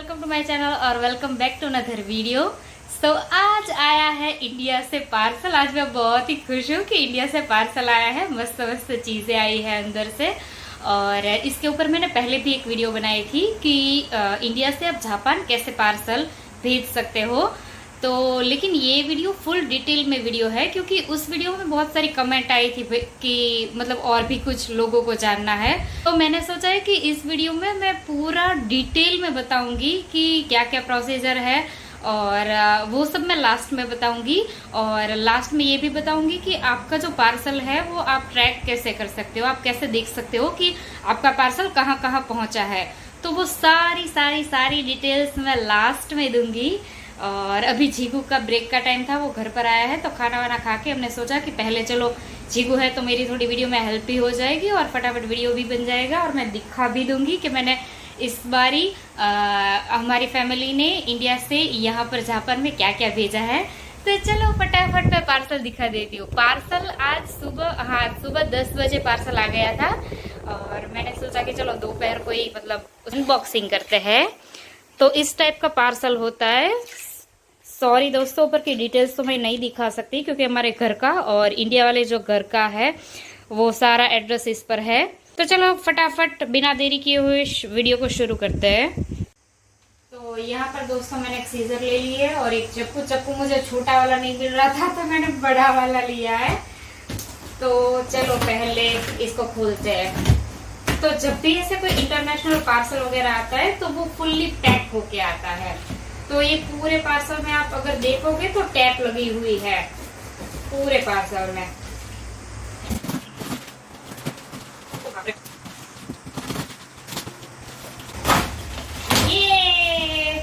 Welcome to my channel और welcome back to another video. तो आज आया है इंडिया से पार्सल। आज मैं बहुत ही खुश हूँ कि इंडिया से पार्सल आया है। मस्त मस्त चीज़ें आई है अंदर से। और इसके ऊपर मैंने पहले भी एक वीडियो बनाई थी कि इंडिया से आप जापान कैसे पार्सल भेज सकते हो। तो लेकिन ये वीडियो फुल डिटेल में वीडियो है क्योंकि उस वीडियो में बहुत सारी कमेंट आई थी कि मतलब और भी कुछ लोगों को जानना है। तो मैंने सोचा है कि इस वीडियो में मैं पूरा डिटेल में बताऊंगी कि क्या क्या प्रोसीजर है और वो सब मैं लास्ट में बताऊंगी। और लास्ट में ये भी बताऊंगी कि आपका जो पार्सल है वो आप ट्रैक कैसे कर सकते हो, आप कैसे देख सकते हो कि आपका पार्सल कहाँ कहाँ पहुँचा है। तो वो सारी डिटेल्स मैं लास्ट में दूंगी। और अभी जीगू का ब्रेक का टाइम था, वो घर पर आया है तो खाना वाना खा के हमने सोचा कि पहले चलो जीगू है तो मेरी थोड़ी वीडियो में हेल्प भी हो जाएगी और फटाफट वीडियो भी बन जाएगा और मैं दिखा भी दूंगी कि मैंने इस बारी हमारी फैमिली ने इंडिया से यहाँ पर जापान में क्या क्या भेजा है। तो चलो फटाफट मैं पार्सल दिखा देती हूँ। पार्सल आज सुबह 10 बजे पार्सल आ गया था और मैंने सोचा कि चलो दोपहर को ही मतलब अनबॉक्सिंग करते हैं। तो इस टाइप का पार्सल होता है। सॉरी दोस्तों, ऊपर की डिटेल्स तो मैं नहीं दिखा सकती क्योंकि हमारे घर का और इंडिया वाले जो घर का है वो सारा एड्रेस इस पर है। तो चलो फटाफट बिना देरी किए हुए वीडियो को शुरू करते हैं। तो यहाँ पर दोस्तों मैंने एक सीजर ले ली है और एक चप्पू मुझे छोटा वाला नहीं मिल रहा था तो मैंने बड़ा वाला लिया है। तो चलो पहले इसको खोलते हैं। तो जब भी ऐसे कोई इंटरनेशनल पार्सल वगैरह आता है तो वो फुल्ली पैक होके आता है। तो ये पूरे पार्सल में आप अगर देखोगे तो टैप लगी हुई है पूरे पार्सल में। ये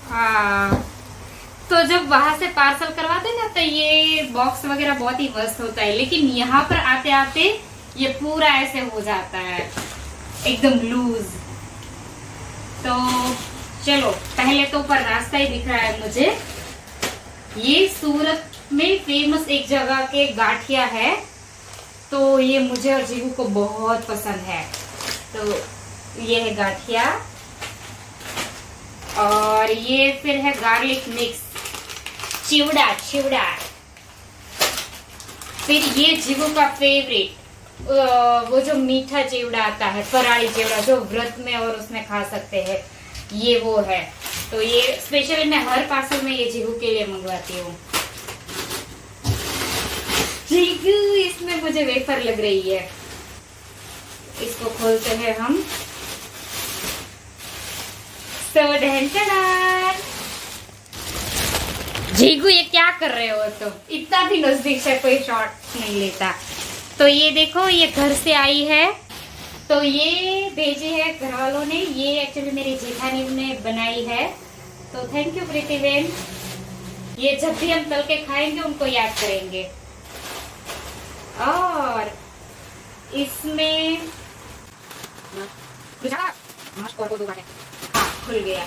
हाँ, तो जब वहां से पार्सल करवाते ना तो ये बॉक्स वगैरह बहुत ही मस्त होता है, लेकिन यहाँ पर आते आते ये पूरा ऐसे हो जाता है एकदम लूज। तो चलो पहले तो ऊपर रास्ता ही दिख रहा है मुझे। ये सूरत में फेमस एक जगह के गाठिया है तो ये मुझे और जीवू को बहुत पसंद है। तो ये है गाठिया और ये फिर है गार्लिक मिक्स चिवड़ा। फिर ये जीवू का फेवरेट वो जो मीठा चिवड़ा आता है, फराड़ी चिवड़ा जो व्रत में और उसमें खा सकते हैं, ये वो है। तो ये स्पेशली मैं हर पार्सल में ये जीवू के लिए मंगवाती हूँ। जीवू इसमें मुझे वेफर लग रही है। इसको खोलते हैं हम। जीगू ये क्या कर रहे हो तुम? इतना भी नजदीक से कोई शॉट नहीं लेता। तो ये देखो ये घर से आई है तो ये भेजे है घर वालों ने। ये एक्चुअली मेरी जेठानी ने बनाई है तो थैंक यू प्रीति बहन। ये जब भी हम तल के खाएंगे उनको याद करेंगे। और इसमें खुल गया।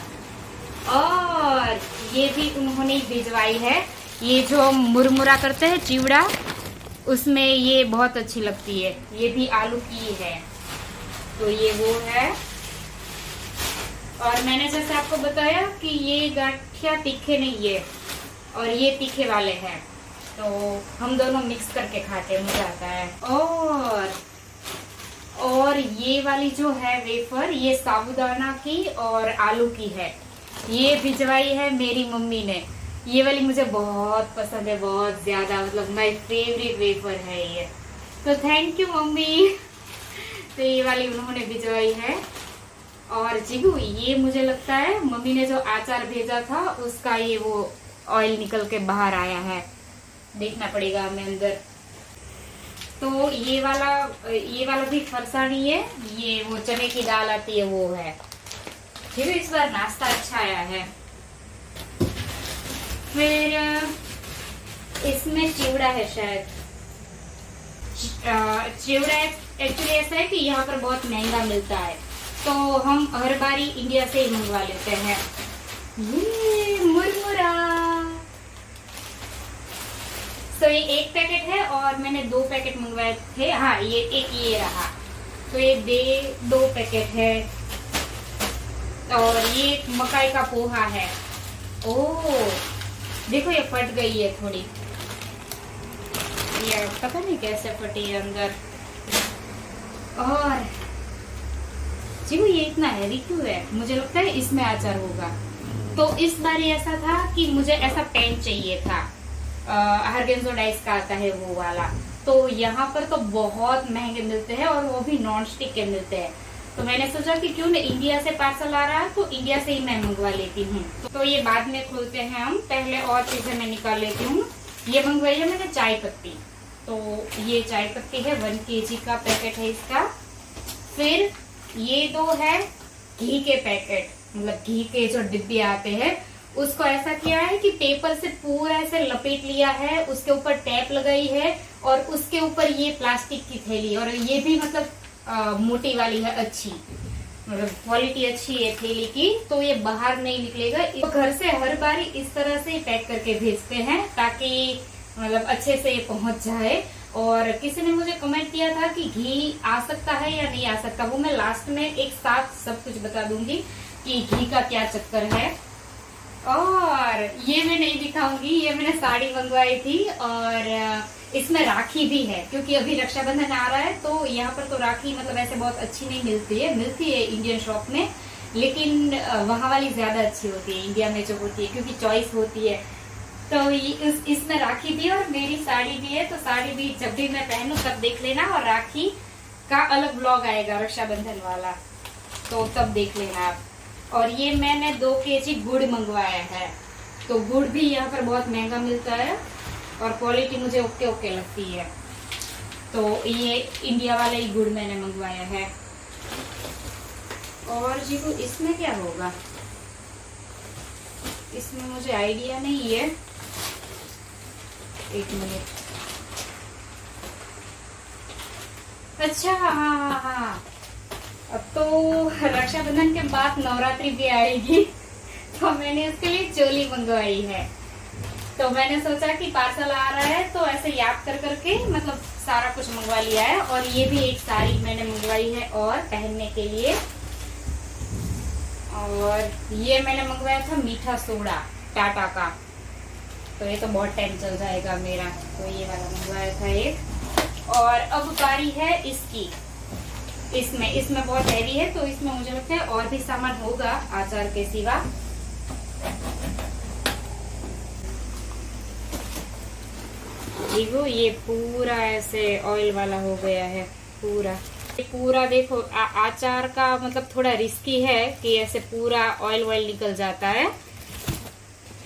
और ये भी उन्होंने भिजवाई है। ये जो मुरमुरा करते हैं चिवड़ा, उसमें ये बहुत अच्छी लगती है। ये भी आलू की है तो ये वो है। और मैंने जैसे आपको बताया कि ये गाठिया तीखे नहीं है और ये तीखे वाले हैं तो हम दोनों मिक्स करके खाते हैं, मजा आता है। और ये वाली जो है वेफर ये साबूदाना की और आलू की है। ये भिजवाई है मेरी मम्मी ने। ये वाली मुझे बहुत पसंद है, बहुत ज्यादा, मतलब माय फेवरेट वेफर है ये। तो थैंक यू मम्मी। तो ये वाली उन्होंने भिजवाई है। और जीगू ये मुझे लगता है मम्मी ने जो अचार भेजा था उसका ये वो ऑयल निकल के बाहर आया है, देखना पड़ेगा हमें अंदर। तो ये वाला भी फरसानी है। ये वो चने की दाल आती है वो है। फिर इस बार नाश्ता अच्छा आया है। फिर इसमें चिवड़ा है शायद। चिवड़ा एक्चुअली ऐसा है कि यहाँ पर बहुत महंगा मिलता है तो हम हर बारी इंडिया से ही मंगवा लेते हैं। ये मुरमुरा तो ये एक पैकेट है और मैंने 2 पैकेट मंगवाए थे। हाँ, ये एक ये रहा, तो ये 2 पैकेट है। और ये मकाई का पोहा है। ओह देखो, ये फट गई है थोड़ी, ये पता नहीं कैसे फटी है अंदर। और जी वो ये इतना हैवी क्यों है? मुझे लगता है इसमें अचार होगा। तो इस बार ऐसा था कि मुझे ऐसा पेन चाहिए था, हार्गेन्सो डाइस का आता है वो वाला। तो यहाँ पर तो बहुत महंगे मिलते हैं और वो भी नॉन स्टिक के मिलते हैं। तो मैंने सोचा कि क्यों ना इंडिया से पार्सल आ रहा है तो इंडिया से ही मैं मंगवा लेती हूँ। तो ये बाद में खोलते हैं हम, पहले और चीजें मैं निकाल लेती हूँ। ये मंगवाई है मैंने चाय पत्ती, तो ये चाय पत्ती है 1 kg का पैकेट है इसका। फिर ये 2 है घी के पैकेट, मतलब घी के जो डिब्बे आते हैं, उसको ऐसा किया है कि पेपर से पूरा ऐसे लपेट लिया है, उसके ऊपर टैप लगाई है और उसके ऊपर ये प्लास्टिक की थैली, और ये भी मतलब मोटी वाली है, अच्छी मतलब क्वालिटी अच्छी है थैली की, तो ये बाहर नहीं निकलेगा। तो घर से हर बार इस तरह से पैक करके भेजते हैं ताकि मतलब अच्छे से ये पहुंच जाए। और किसी ने मुझे कमेंट किया था कि घी आ सकता है या नहीं आ सकता, वो मैं लास्ट में एक साथ सब कुछ बता दूंगी कि घी का क्या चक्कर है। और ये मैं नहीं दिखाऊंगी, ये मैंने साड़ी मंगवाई थी और इसमें राखी भी है, क्योंकि अभी रक्षाबंधन आ रहा है। तो यहाँ पर तो राखी मतलब ऐसे बहुत अच्छी नहीं मिलती है इंडियन शॉप में, लेकिन वहाँ वाली ज्यादा अच्छी होती है इंडिया में जो होती है, क्योंकि चॉइस होती है। तो इसमें राखी भी है और मेरी साड़ी भी है, तो साड़ी भी जब भी मैं पहनूं तब देख लेना, और राखी का अलग ब्लॉग आएगा रक्षाबंधन वाला, तो तब देख लेना आप। और ये मैंने 2 kg गुड़ मंगवाया है, तो गुड़ भी यहाँ पर बहुत महंगा मिलता है और क्वालिटी मुझे ओके ओके लगती है। तो ये इंडिया वाला ही गुड़ मैंने मंगवाया है। और जी को इसमें क्या होगा, इसमें मुझे आइडिया नहीं है, एक मिनट। अच्छा हाँ, अब तो रक्षाबंधन के बाद नवरात्रि भी आएगी, तो मैंने उसके लिए चोली मंगवाई है। तो मैंने सोचा कि पार्सल आ रहा है तो ऐसे याद कर करके मतलब सारा कुछ मंगवा लिया है। और ये भी एक साड़ी मैंने मंगवाई है और पहनने के लिए। और ये मैंने मंगवाया था मीठा सोडा टाटा का, तो ये तो बहुत टाइम चल जाएगा मेरा, तो ये वाला मंगवाया था एक। और अब बारी है इसकी, इसमें बहुत हैवी है, तो इसमें मुझे लगता है और भी सामान होगा अचार के सिवा। देखो ये पूरा ऐसे ऑयल वाला हो गया है पूरा देखो। अचार का मतलब थोड़ा रिस्की है कि ऐसे पूरा ऑयल निकल जाता है,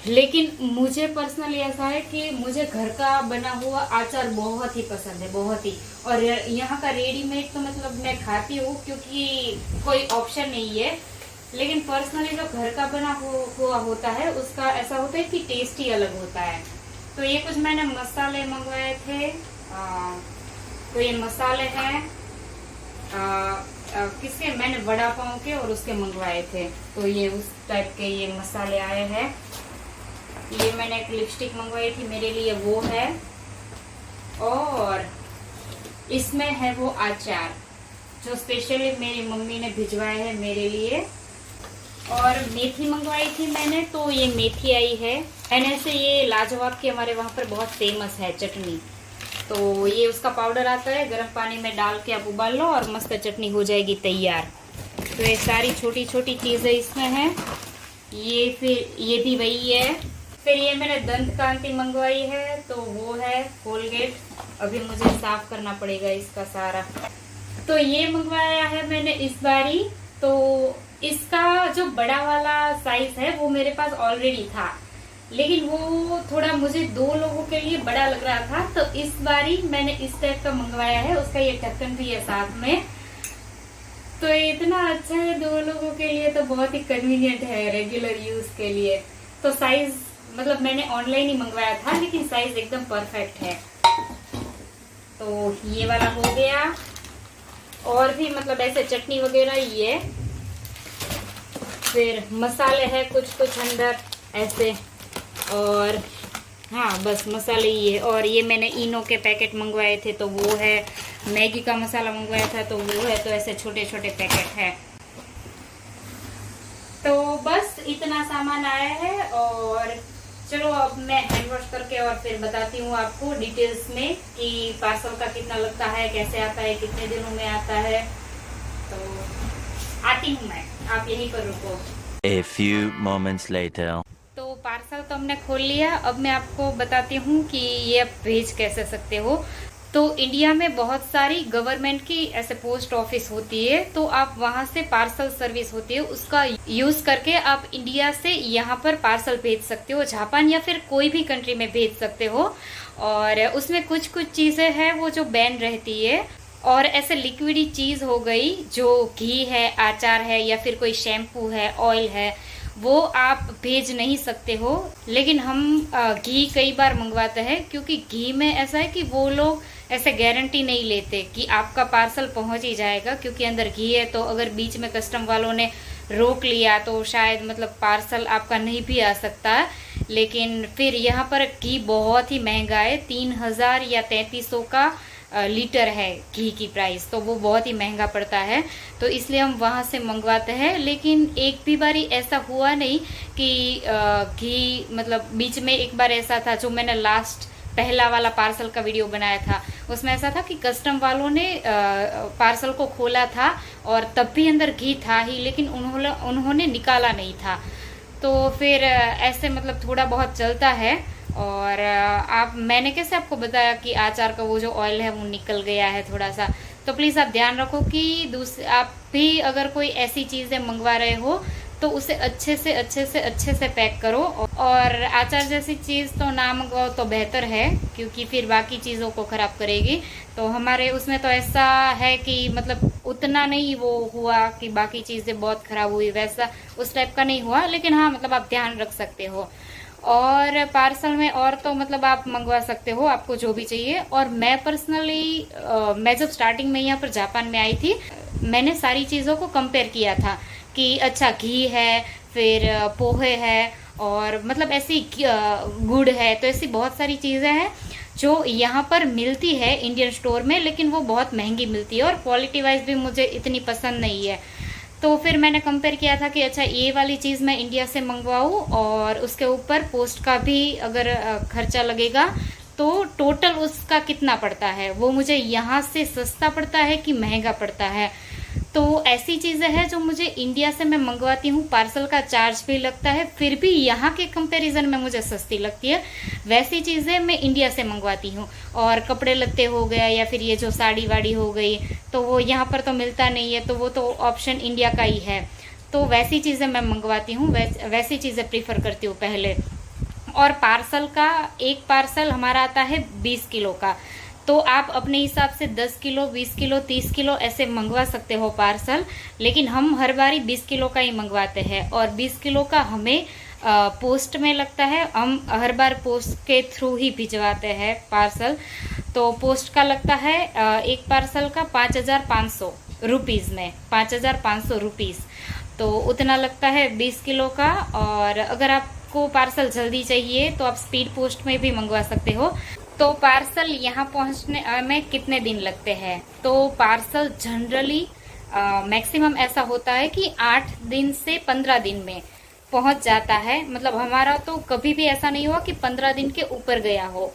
लेकिन मुझे पर्सनली ऐसा है कि मुझे घर का बना हुआ अचार बहुत ही पसंद है, बहुत ही। और यहाँ का रेडीमेड तो मतलब मैं खाती हूँ क्योंकि कोई ऑप्शन नहीं है, लेकिन पर्सनली जो घर का बना हुआ होता है उसका ऐसा होता है कि टेस्ट ही अलग होता है। तो ये कुछ मैंने मसाले मंगवाए थे। तो ये मसाले हैं किसके, मैंने वड़ा पाव के और उसके मंगवाए थे, तो ये उस टाइप के ये मसाले आए हैं। ये मैंने एक लिपस्टिक मंगवाई थी मेरे लिए, वो है। और इसमें है वो अचार जो स्पेशली मेरी मम्मी ने भिजवाया है मेरे लिए। और मेथी मंगवाई थी मैंने, तो ये मेथी आई है। मैंने से ये लाजवाब की हमारे वहाँ पर बहुत फेमस है चटनी, तो ये उसका पाउडर आता है, गर्म पानी में डाल के आप उबाल लो और मस्त चटनी हो जाएगी तैयार। तो ये सारी छोटी छोटी चीजें इसमें हैं। ये फिर ये भी वही है। फिर ये मैंने दंत कांति मंगवाई है, तो वो है कोलगेट, अभी मुझे साफ करना पड़ेगा इसका सारा। तो ये मंगवाया है मैंने इस बारी। तो इसका जो बड़ा वाला साइज है वो मेरे पास ऑलरेडी था, लेकिन वो थोड़ा मुझे 2 लोगों के लिए बड़ा लग रहा था, तो इस बारी मैंने इस टाइप का मंगवाया है। उसका ये ढक्कन भी है साथ में, तो इतना अच्छा है 2 लोगों के लिए, तो बहुत ही कन्वीनियंट है रेगुलर यूज के लिए। तो साइज मतलब मैंने ऑनलाइन ही मंगवाया था, लेकिन साइज एकदम परफेक्ट है। तो ये वाला हो गया। और भी मतलब ऐसे चटनी वगैरह ये, फिर मसाले हैं कुछ कुछ अंदर ऐसे। और हाँ बस मसाले ये है। और ये मैंने इनो के पैकेट मंगवाए थे तो वो है, मैगी का मसाला मंगवाया था तो वो है, तो ऐसे छोटे छोटे पैकेट है। तो बस इतना सामान आया है। और चलो अब मैं हैंड वॉश करके और फिर बताती हूँ आपको डिटेल्स में कि पार्सल का कितना लगता है, कैसे आता है, कितने दिनों में आता है। तो आती हूँ मैं, आप यहीं पर रुको। A few moments later. तो पार्सल तो हमने खोल लिया। अब मैं आपको बताती हूँ कि ये आप भेज कैसे सकते हो। तो इंडिया में बहुत सारी गवर्नमेंट की ऐसे पोस्ट ऑफिस होती है, तो आप वहां से पार्सल सर्विस होती है, उसका यूज करके आप इंडिया से यहाँ पर पार्सल भेज सकते हो, जापान या फिर कोई भी कंट्री में भेज सकते हो। और उसमें कुछ कुछ चीजें हैं वो जो बैन रहती है। और ऐसे लिक्विडी चीज हो गई जो घी है, आचार है, या फिर कोई शैम्पू है, ऑयल है, वो आप भेज नहीं सकते हो। लेकिन हम घी कई बार मंगवाते हैं, क्योंकि घी में ऐसा है कि वो लोग ऐसे गारंटी नहीं लेते कि आपका पार्सल पहुंच ही जाएगा, क्योंकि अंदर घी है। तो अगर बीच में कस्टम वालों ने रोक लिया तो शायद मतलब पार्सल आपका नहीं भी आ सकता है। लेकिन फिर यहाँ पर घी बहुत ही महंगा है, 3000 या 3300 का लीटर है घी की प्राइस, तो वो बहुत ही महंगा पड़ता है। तो इसलिए हम वहाँ से मंगवाते हैं। लेकिन एक भी बारी ऐसा हुआ नहीं कि घी मतलब बीच में एक बार ऐसा था, जो मैंने लास्ट पहला वाला पार्सल का वीडियो बनाया था, उसमें ऐसा था कि कस्टम वालों ने पार्सल को खोला था और तब भी अंदर घी था ही, लेकिन उन्होंने निकाला नहीं था। तो फिर ऐसे मतलब थोड़ा बहुत चलता है। और मैंने कैसे आपको बताया कि आचार का वो जो ऑयल है वो निकल गया है थोड़ा सा। तो प्लीज़ आप ध्यान रखो कि आप भी अगर कोई ऐसी चीज़ें मंगवा रहे हो तो उसे अच्छे से पैक करो। और आचार जैसी चीज़ तो ना मंगवाओ तो बेहतर है, क्योंकि फिर बाकी चीज़ों को ख़राब करेगी। तो हमारे उसमें तो ऐसा है कि मतलब उतना नहीं वो हुआ कि बाकी चीज़ें बहुत ख़राब हुई, वैसा उस टाइप का नहीं हुआ। लेकिन हाँ मतलब आप ध्यान रख सकते हो। और पार्सल में और तो मतलब आप मंगवा सकते हो आपको जो भी चाहिए। और मैं पर्सनली मैं जब स्टार्टिंग में यहाँ पर जापान में आई थी, मैंने सारी चीज़ों को कंपेयर किया था कि अच्छा घी है, फिर पोहे है, और मतलब ऐसी गुड़ है। तो ऐसी बहुत सारी चीज़ें हैं जो यहाँ पर मिलती है इंडियन स्टोर में, लेकिन वो बहुत महंगी मिलती है और क्वालिटी वाइज भी मुझे इतनी पसंद नहीं है। तो फिर मैंने कंपेयर किया था कि अच्छा ये वाली चीज़ मैं इंडिया से मंगवाऊँ और उसके ऊपर पोस्ट का भी अगर खर्चा लगेगा तो टोटल उसका कितना पड़ता है, वो मुझे यहाँ से सस्ता पड़ता है कि महंगा पड़ता है। तो ऐसी चीज़ें हैं जो मुझे इंडिया से मैं मंगवाती हूँ, पार्सल का चार्ज भी लगता है, फिर भी यहाँ के कंपैरिजन में मुझे सस्ती लगती है। वैसी चीज़ें मैं इंडिया से मंगवाती हूँ। और कपड़े लत्ते हो गया या फिर ये जो साड़ी वाड़ी हो गई, तो वो यहाँ पर तो मिलता नहीं है, तो वो तो ऑप्शन इंडिया का ही है। तो वैसी चीज़ें मैं मंगवाती हूँ, वैसी चीज़ें प्रीफर करती हूँ पहले। और पार्सल का एक पार्सल हमारा आता है 20 किलो का। तो आप अपने हिसाब से 10 किलो, 20 किलो, 30 किलो ऐसे मंगवा सकते हो पार्सल। लेकिन हम हर बारी 20 किलो का ही मंगवाते हैं। और 20 किलो का हमें पोस्ट में लगता है, हम हर बार पोस्ट के थ्रू ही भिजवाते हैं पार्सल। तो पोस्ट का लगता है एक पार्सल का 5500 रुपीज़ में, 5500 रुपीज़। तो उतना लगता है 20 किलो का। और अगर आपको पार्सल जल्दी चाहिए तो आप स्पीड पोस्ट में भी मंगवा सकते हो। तो पार्सल यहाँ पहुँचने में कितने दिन लगते हैं? तो पार्सल जनरली मैक्सिमम ऐसा होता है कि 8 दिन से 15 दिन में पहुँच जाता है। मतलब हमारा तो कभी भी ऐसा नहीं हुआ कि 15 दिन के ऊपर गया हो।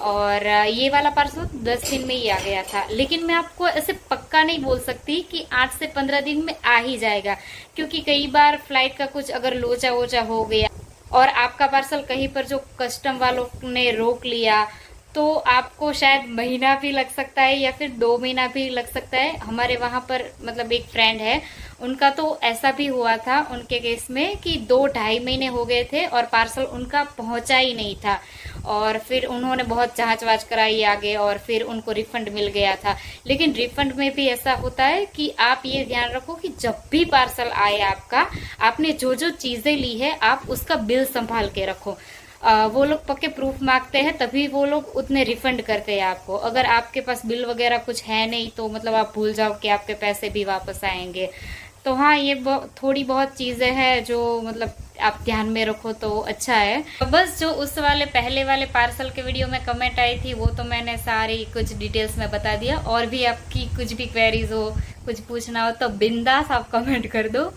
और ये वाला पार्सल 10 दिन में ही आ गया था। लेकिन मैं आपको ऐसे पक्का नहीं बोल सकती कि 8 से 15 दिन में आ ही जाएगा, क्योंकि कई बार फ्लाइट का कुछ अगर लोचा वोचा हो गया और आपका पार्सल कहीं पर जो कस्टम वालों ने रोक लिया, तो आपको शायद महीना भी लग सकता है या फिर 2 महीना भी लग सकता है। हमारे वहाँ पर मतलब एक फ्रेंड है, उनका तो ऐसा भी हुआ था उनके केस में कि 2-2.5 महीने हो गए थे और पार्सल उनका पहुँचा ही नहीं था। और फिर उन्होंने बहुत जांच वाच कराई आगे और फिर उनको रिफंड मिल गया था। लेकिन रिफंड में भी ऐसा होता है कि आप ये ध्यान रखो कि जब भी पार्सल आए आपका, आपने जो जो चीज़ें ली है आप उसका बिल संभाल के रखो। वो लोग पक्के प्रूफ मांगते हैं, तभी वो लोग उतने रिफंड करते हैं आपको। अगर आपके पास बिल वगैरह कुछ है नहीं तो मतलब आप भूल जाओ कि आपके पैसे भी वापस आएंगे। तो हाँ, ये थोड़ी बहुत चीज़ें हैं जो मतलब आप ध्यान में रखो तो अच्छा है। तो बस जो उस वाले पहले वाले पार्सल के वीडियो में कमेंट आई थी वो तो मैंने सारी कुछ डिटेल्स में बता दिया। और भी आपकी कुछ भी क्वेरीज हो, कुछ पूछना हो तो बिंदास आप कमेंट कर दो,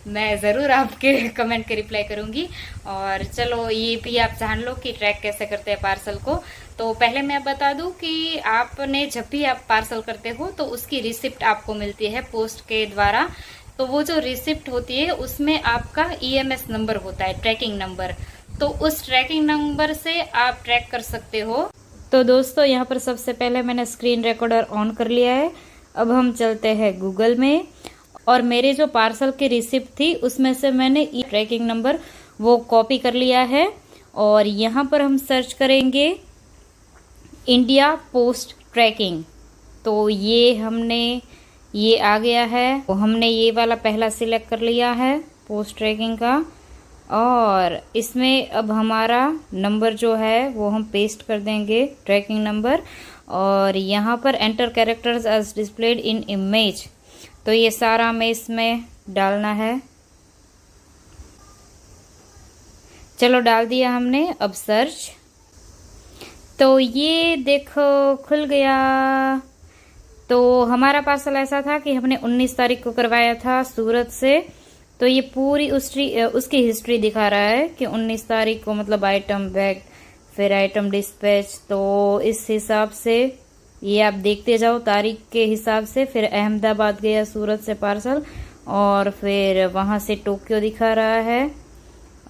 मैं ज़रूर आपके कमेंट के रिप्लाई करूँगी। और चलो ये भी आप जान लो कि ट्रैक कैसे करते हैं पार्सल को। तो पहले मैं बता दूं कि आपने जब भी आप पार्सल करते हो तो उसकी रिसिप्ट आपको मिलती है पोस्ट के द्वारा। तो वो जो रिसिप्ट होती है उसमें आपका EMS नंबर होता है, ट्रैकिंग नंबर। तो उस ट्रैकिंग नंबर से आप ट्रैक कर सकते हो। तो दोस्तों यहाँ पर सबसे पहले मैंने स्क्रीन रिकॉर्डर ऑन कर लिया है। अब हम चलते हैं गूगल में और मेरे जो पार्सल की रिसिप्ट थी उसमें से मैंने ट्रैकिंग नंबर वो कॉपी कर लिया है। और यहाँ पर हम सर्च करेंगे इंडिया पोस्ट ट्रैकिंग। तो ये आ गया है। तो हमने ये वाला पहला सिलेक्ट कर लिया है पोस्ट ट्रैकिंग का। और इसमें अब हमारा नंबर जो है वो हम पेस्ट कर देंगे, ट्रैकिंग नंबर। और यहाँ पर enter characters as displayed in image, तो ये सारा हमें इसमें डालना है। चलो डाल दिया हमने। अब सर्च, तो ये देखो खुल गया। तो हमारा पार्सल ऐसा था कि हमने 19 तारीख को करवाया था सूरत से। तो ये पूरी उसकी हिस्ट्री दिखा रहा है कि 19 तारीख को मतलब आइटम बैग, फिर आइटम डिस्पैच। तो इस हिसाब से ये आप देखते जाओ तारीख के हिसाब से। फिर अहमदाबाद गया सूरत से पार्सल और फिर वहाँ से टोक्यो दिखा रहा है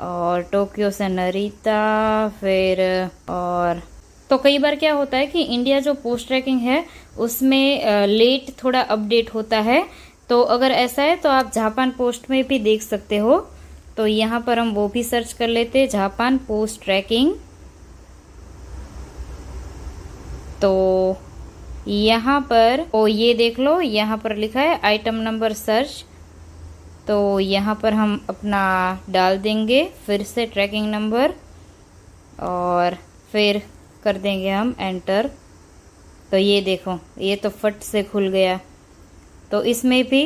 और टोक्यो से नरीता। फिर और तो कई बार क्या होता है कि इंडिया जो पोस्ट ट्रैकिंग है उसमें लेट थोड़ा अपडेट होता है। तो अगर ऐसा है तो आप जापान पोस्ट में भी देख सकते हो। तो यहाँ पर हम वो भी सर्च कर लेते, जापान पोस्ट ट्रैकिंग। तो यहाँ पर ये देख लो, यहाँ पर लिखा है आइटम नंबर सर्च। तो यहाँ पर हम अपना डाल देंगे फिर से ट्रैकिंग नंबर और फिर कर देंगे हम एंटर। तो ये देखो, ये तो फट से खुल गया। तो इसमें भी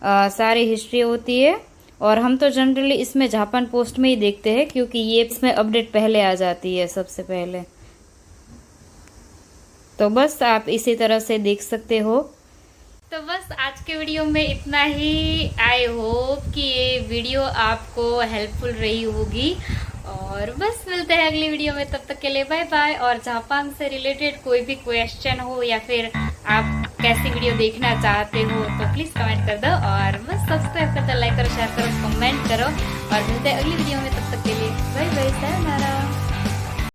सारी हिस्ट्री होती है और हम तो जनरली इसमें जापान पोस्ट में ही देखते हैं क्योंकि ये इसमें अपडेट पहले आ जाती है सबसे पहले। तो बस आप इसी तरह से देख सकते हो। तो बस आज के वीडियो में इतना ही। आई होप कि ये वीडियो आपको हेल्पफुल रही होगी। और बस मिलते हैं अगली वीडियो में, तब तक के लिए बाय बाय। और जापान से रिलेटेड कोई भी क्वेश्चन हो या फिर आप कैसी वीडियो देखना चाहते हो तो प्लीज कमेंट कर दो। और बस सब्सक्राइब कर दो, लाइक करो, शेयर करो, कमेंट करो। और मिलते हैं अगली वीडियो में, तब तक के लिए बाय बाय, सायोनारा।